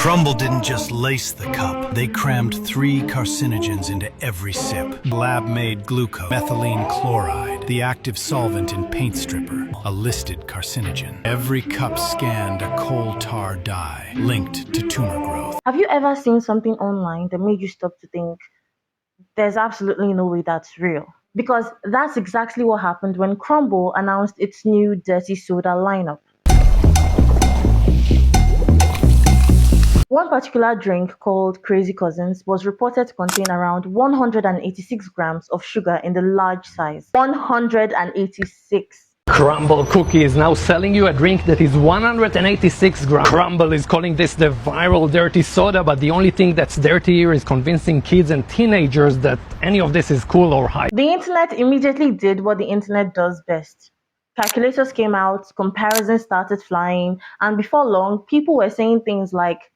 Crumbl didn't just lace the cup, they crammed 3 carcinogens into every sip. Lab-made glucose, methylene chloride, the active solvent in paint stripper, a listed carcinogen. Every cup scanned a coal tar dye linked to tumor growth. Have you ever seen something online that made you stop to think, there's absolutely no way that's real? Because that's exactly what happened when Crumbl announced its new Dirty Soda lineup. One particular drink, called Crazy Cousins, was reported to contain around 186 grams of sugar in the large size. 186. Crumbl Cookie is now selling you a drink that is 186 grams. Crumbl is calling this the viral dirty soda, but the only thing that's dirty here is convincing kids and teenagers that any of this is cool or hype. The internet immediately did what the internet does best. Calculators came out, comparisons started flying, and before long, people were saying things like,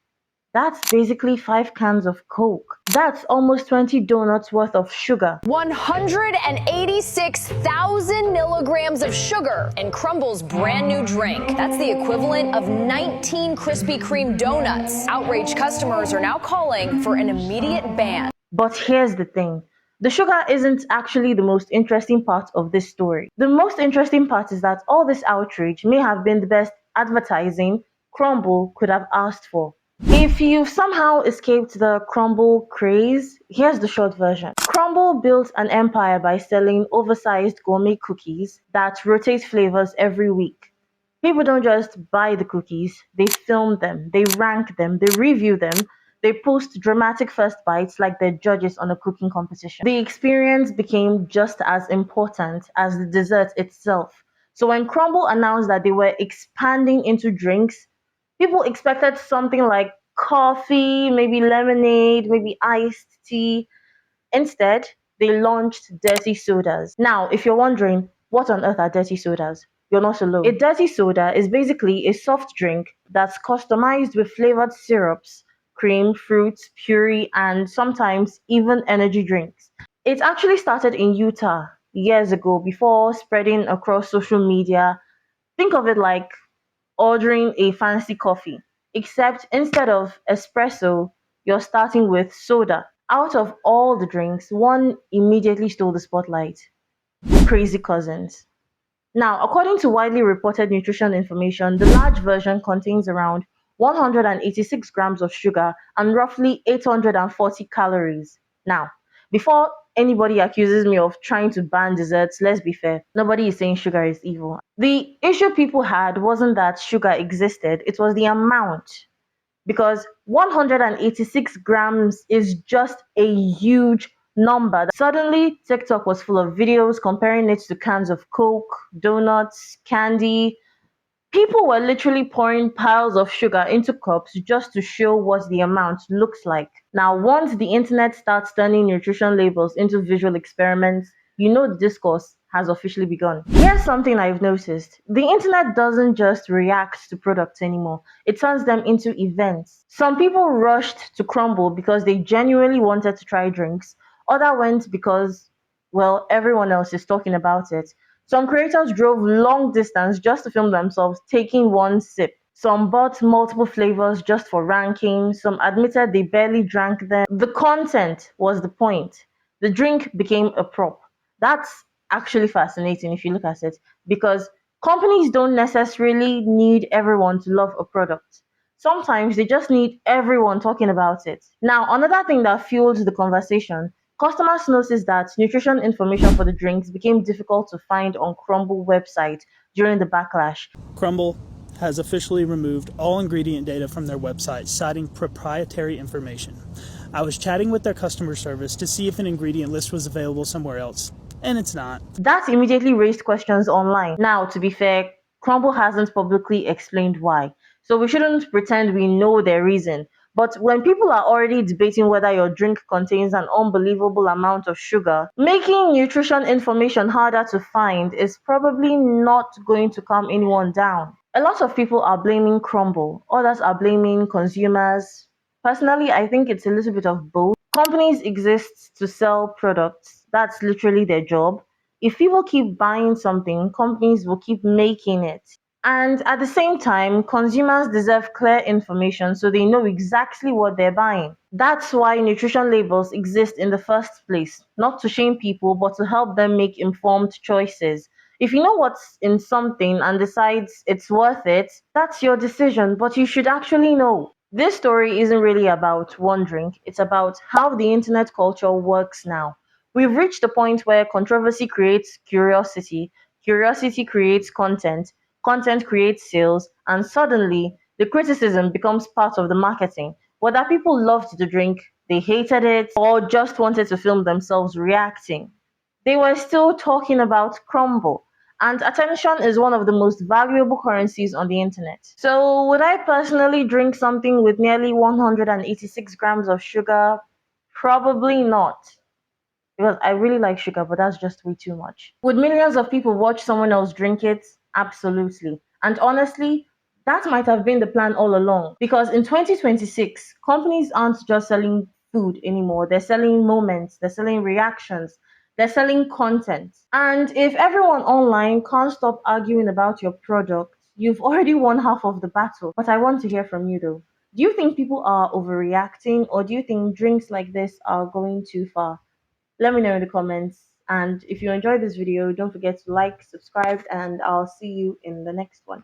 that's basically 5 cans of Coke. That's almost 20 donuts worth of sugar. 186,000 milligrams of sugar in Crumbl's brand new drink. That's the equivalent of 19 Krispy Kreme donuts. Outraged customers are now calling for an immediate ban. But here's the thing. The sugar isn't actually the most interesting part of this story. The most interesting part is that all this outrage may have been the best advertising Crumbl could have asked for. If you've somehow escaped the Crumbl craze, here's the short version. Crumbl built an empire by selling oversized gourmet cookies that rotate flavors every week. People don't just buy the cookies, they film them, they rank them, they review them, they post dramatic first bites like they're judges on a cooking competition. The experience became just as important as the dessert itself. So when Crumbl announced that they were expanding into drinks, people expected something like coffee, maybe lemonade, maybe iced tea. Instead, they launched dirty sodas. Now, if you're wondering, what on earth are dirty sodas? You're not alone. A dirty soda is basically a soft drink that's customized with flavored syrups, cream, fruits, puree, and sometimes even energy drinks. It actually started in Utah years ago before spreading across social media. Think of it like ordering a fancy coffee, except instead of espresso, you're starting with soda. Out of all the drinks, one immediately stole the spotlight: Crazy Cousins. Now, according to widely reported nutrition information, the large version contains around 186 grams of sugar and roughly 840 calories. Now, before anybody accuses me of trying to ban desserts, let's be fair, nobody is saying sugar is evil. The issue people had wasn't that sugar existed, it was the amount. Because 186 grams is just a huge number. Suddenly, TikTok was full of videos comparing it to cans of Coke, donuts, candy. People were literally pouring piles of sugar into cups just to show what the amount looks like. Now, once the internet starts turning nutrition labels into visual experiments, you know the discourse has officially begun. Here's something I've noticed. The internet doesn't just react to products anymore. It turns them into events. Some people rushed to Crumbl because they genuinely wanted to try drinks. Others went because, well, everyone else is talking about it. Some creators drove long distance just to film themselves taking one sip. Some bought multiple flavors just for ranking. Some admitted they barely drank them. The content was the point. The drink became a prop. That's actually fascinating if you look at it, because companies don't necessarily need everyone to love a product. Sometimes they just need everyone talking about it. Now, another thing that fueled the conversation: customers noticed that nutrition information for the drinks became difficult to find on Crumbl website during the backlash. Crumbl has officially removed all ingredient data from their website, citing proprietary information. I was chatting with their customer service to see if an ingredient list was available somewhere else, and it's not. That immediately raised questions online. Now, to be fair, Crumbl hasn't publicly explained why, so we shouldn't pretend we know their reason. But when people are already debating whether your drink contains an unbelievable amount of sugar, making nutrition information harder to find is probably not going to calm anyone down. A lot of people are blaming Crumbl, others are blaming consumers. Personally, I think it's a little bit of both. Companies exist to sell products. That's literally their job. If people keep buying something, companies will keep making it. And at the same time, consumers deserve clear information so they know exactly what they're buying. That's why nutrition labels exist in the first place, not to shame people, but to help them make informed choices. If you know what's in something and decides it's worth it, that's your decision, but you should actually know. This story isn't really about one drink, it's about how the internet culture works now. We've reached a point where controversy creates curiosity, curiosity creates content, content creates sales, and suddenly the criticism becomes part of the marketing. Whether people loved the drink, they hated it, or just wanted to film themselves reacting, they were still talking about Crumbl. And attention is one of the most valuable currencies on the internet. So, would I personally drink something with nearly 186 grams of sugar? Probably not. Because I really like sugar, but that's just way too much. Would millions of people watch someone else drink it? Absolutely. And honestly, that might have been the plan all along. Because in 2026, companies aren't just selling food anymore, they're selling moments, they're selling reactions, they're selling content. And if everyone online can't stop arguing about your product, you've already won half of the battle. But I want to hear from you though. Do you think people are overreacting, or do you think drinks like this are going too far? Let me know in the comments. And if you enjoyed this video, don't forget to like, subscribe, and I'll see you in the next one.